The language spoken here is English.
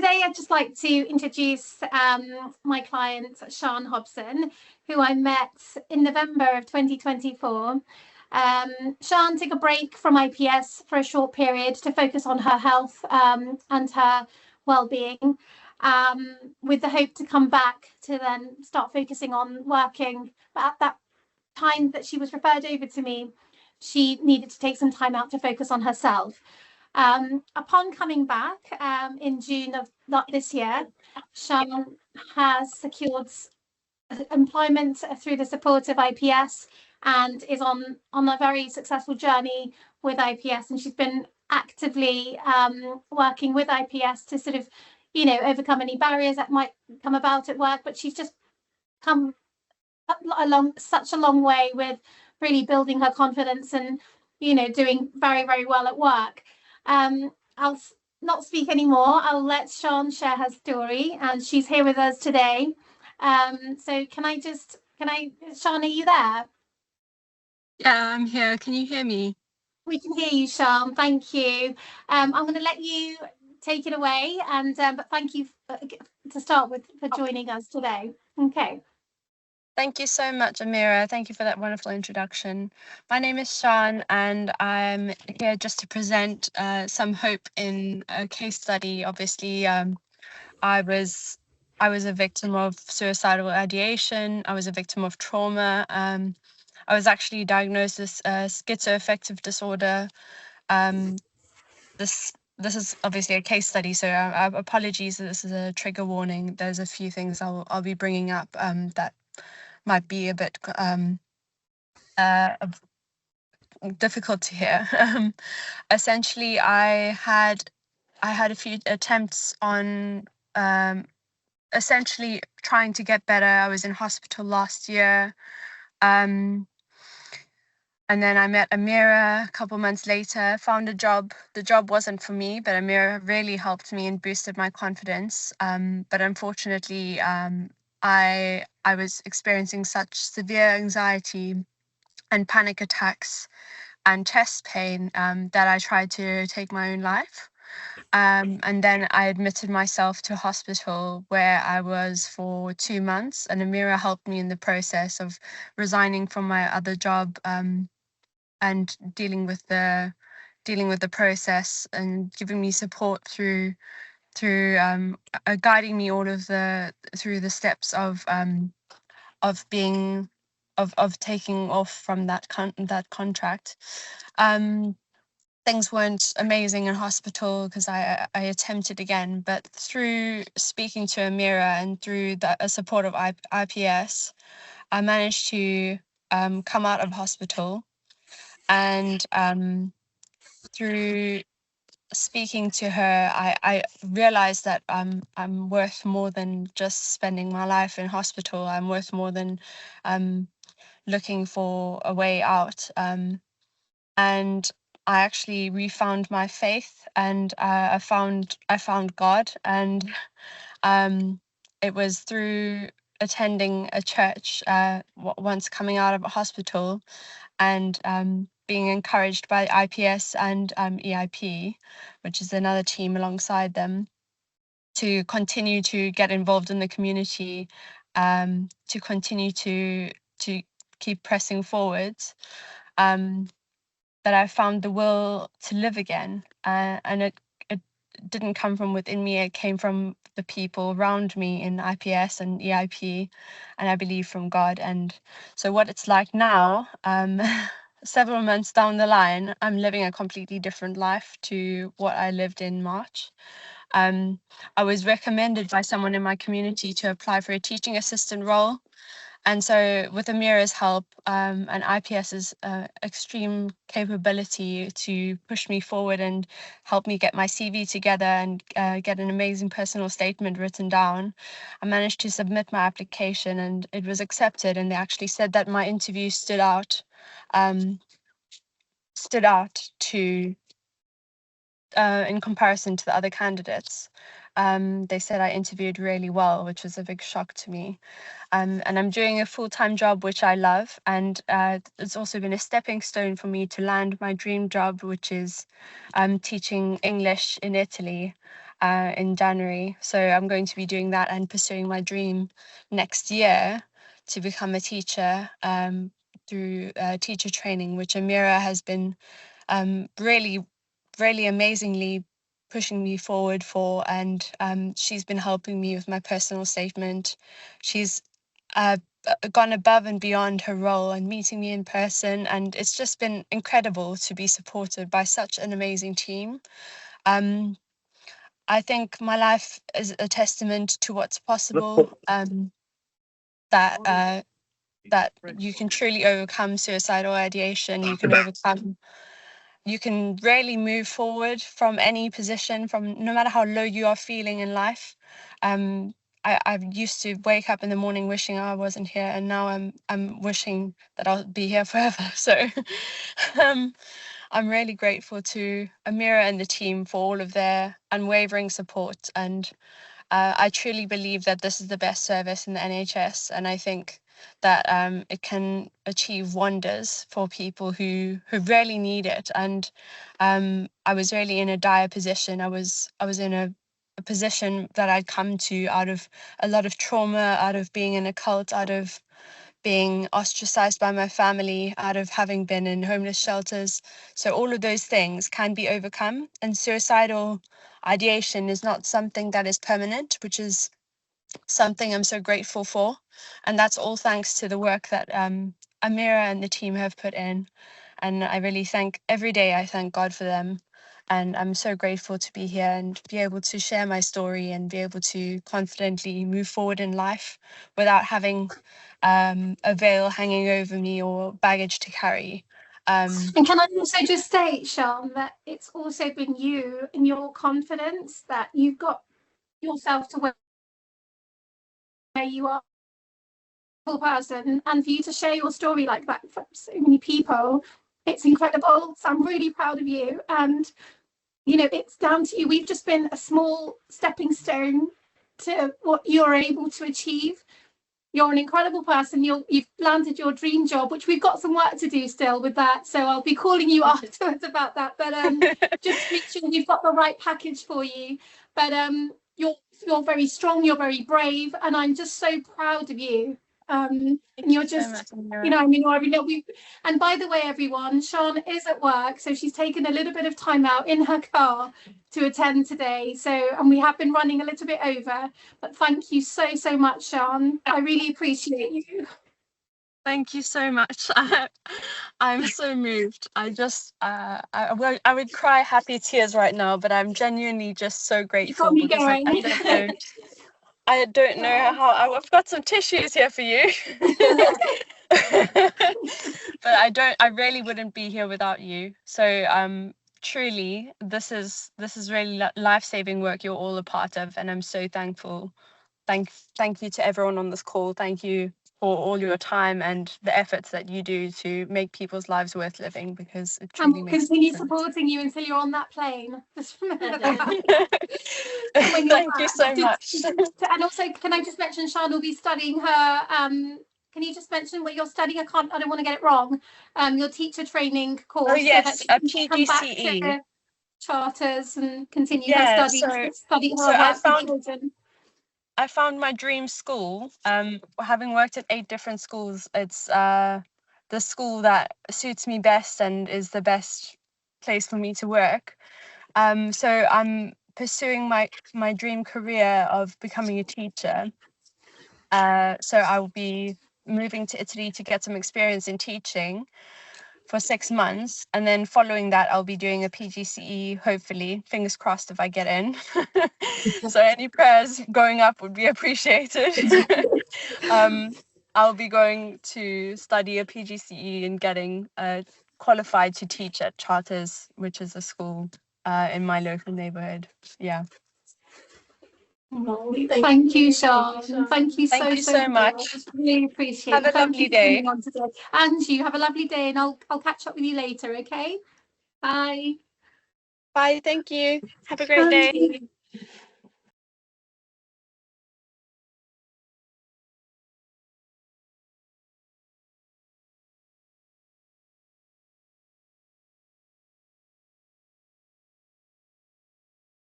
today I'd just like to introduce my client, Sian Hobson, who I met in November of 2024. Sian took a break from IPS for a short period to focus on her health and her well-being, with the hope to come back to then start focusing on working. But at that time that she was referred over to me, she needed to take some time out to focus on herself. Upon coming back in June of this year, Sian has secured employment through the support of IPS and is on a very successful journey with IPS. And she's been actively working with IPS to sort of, overcome any barriers that might come about at work. But she's just come along such a long way with really building her confidence and, doing very, very well at work. I'll not speak anymore. I'll let Sian share her story, and she's here with us today. So Sian, are you there? Yeah, I'm here. Can you hear me? We can hear you, Sian. Thank you. I'm going to let you take it away, and but thank you to start with for joining us today. Okay. Thank you so much, Amira. Thank you for that wonderful introduction. My name is Sian, and I'm here just to present some hope in a case study. Obviously, I was a victim of suicidal ideation. I was a victim of trauma. I was actually diagnosed with schizoaffective disorder. This is obviously a case study, so apologies. This is a trigger warning. There's a few things I'll be bringing up that might be a bit difficult to hear. Essentially, I had a few attempts on essentially trying to get better. I was in hospital last year. And then I met Amira a couple months later, found a job. The job wasn't for me, but Amira really helped me and boosted my confidence. But unfortunately, I was experiencing such severe anxiety and panic attacks and chest pain that I tried to take my own life. And then I admitted myself to hospital where I was for 2 months, and Amira helped me in the process of resigning from my other job and dealing with the process and giving me support through guiding me all of through the steps of being of taking off from that contract. Things weren't amazing in hospital because I attempted again, but through speaking to Amira and through the support of IPS, I managed to come out of hospital. And through speaking to her, I realized that I'm worth more than just spending my life in hospital. I'm worth more than looking for a way out. And I actually refound my faith, and I found God. And it was through attending a church once coming out of a hospital, and being encouraged by IPS and EIP, which is another team alongside them, to continue to get involved in the community, to continue to keep pressing forwards, that I found the will to live again. And it didn't come from within me, it came from the people around me in IPS and EIP, and I believe from God. And so what it's like now, several months down the line, I'm living a completely different life to what I lived in March. I was recommended by someone in my community to apply for a teaching assistant role. And so with Amira's help and IPS's extreme capability to push me forward and help me get my CV together and get an amazing personal statement written down, I managed to submit my application, and it was accepted. And they actually said that my interview stood out to in comparison to the other candidates. They said I interviewed really well, which was a big shock to me. And I'm doing a full-time job, which I love. And it's also been a stepping stone for me to land my dream job, which is teaching English in Italy. in January. So I'm going to be doing that and pursuing my dream next year to become a teacher through teacher training, which Amira has been really, really amazingly pushing me forward for, and she's been helping me with my personal statement. She's gone above and beyond her role and meeting me in person, and it's just been incredible to be supported by such an amazing team. I think my life is a testament to what's possible, that you can truly overcome suicidal ideation. You can really move forward from any position, from no matter how low you are feeling in life. I used to wake up in the morning wishing I wasn't here, and now I'm wishing that I'll be here forever. So I'm really grateful to Amira and the team for all of their unwavering support, and I truly believe that this is the best service in the NHS, and I think that it can achieve wonders for people who really need it. And I was really in a dire position. I was in a position that I'd come to out of a lot of trauma, out of being in a cult, out of being ostracized by my family, out of having been in homeless shelters. So all of those things can be overcome, and suicidal ideation is not something that is permanent, which is something I'm so grateful for. And that's all thanks to the work that Amira and the team have put in. And I really every day I thank God for them. And I'm so grateful to be here and be able to share my story and be able to confidently move forward in life without having a veil hanging over me or baggage to carry. And can I also just state, Sean, that it's also been you and your confidence that you've got yourself to where you are a person, and for you to share your story like that for so many people, it's incredible. So I'm really proud of you. And, you know, it's down to you. We've just been a small stepping stone to what you're able to achieve. You're an incredible person. You've landed your dream job, which we've got some work to do still with that. So I'll be calling you afterwards about that. But just make sure we've got the right package for you. But you're very strong. You're very brave, and I'm just so proud of you. And you're just, you know, I mean, and by the way, everyone, Sean is at work, so she's taken a little bit of time out in her car to attend today. So, and we have been running a little bit over, but thank you so, so much, Sean. I really appreciate you. Thank you so much. I'm so moved. I would cry happy tears right now, but I'm genuinely just so grateful because I don't know how. I've got some tissues here for you. But I really wouldn't be here without you. So truly this is really life-saving work you're all a part of, and I'm so thankful. Thank you to everyone on this call. Thank you for all your time and the efforts that you do to make people's lives worth living, because it truly makes sense. Continue supporting you until you're on that plane. Just remember that. Thank you so much. And also, can I just mention, Sean will be studying her can you just mention what you're studying? I don't want to get it wrong. Your teacher training course. Oh yes, so that she a can come back PGCE. to charters and continue her studies. I found my dream school. Having worked at 8 different schools, it's the school that suits me best and is the best place for me to work. So I'm pursuing my dream career of becoming a teacher. So I will be moving to Italy to get some experience in teaching for 6 months, and then following that I'll be doing a PGCE, hopefully, fingers crossed if I get in. So any prayers going up would be appreciated. I'll be going to study a PGCE and getting qualified to teach at Charters, which is a school in my local neighborhood. Yeah. Thank you, Sean. Thank you so much. Really appreciate it. Have a lovely day. And you have a lovely day, and I'll catch up with you later, okay? Bye. Bye, thank you. Have a great day.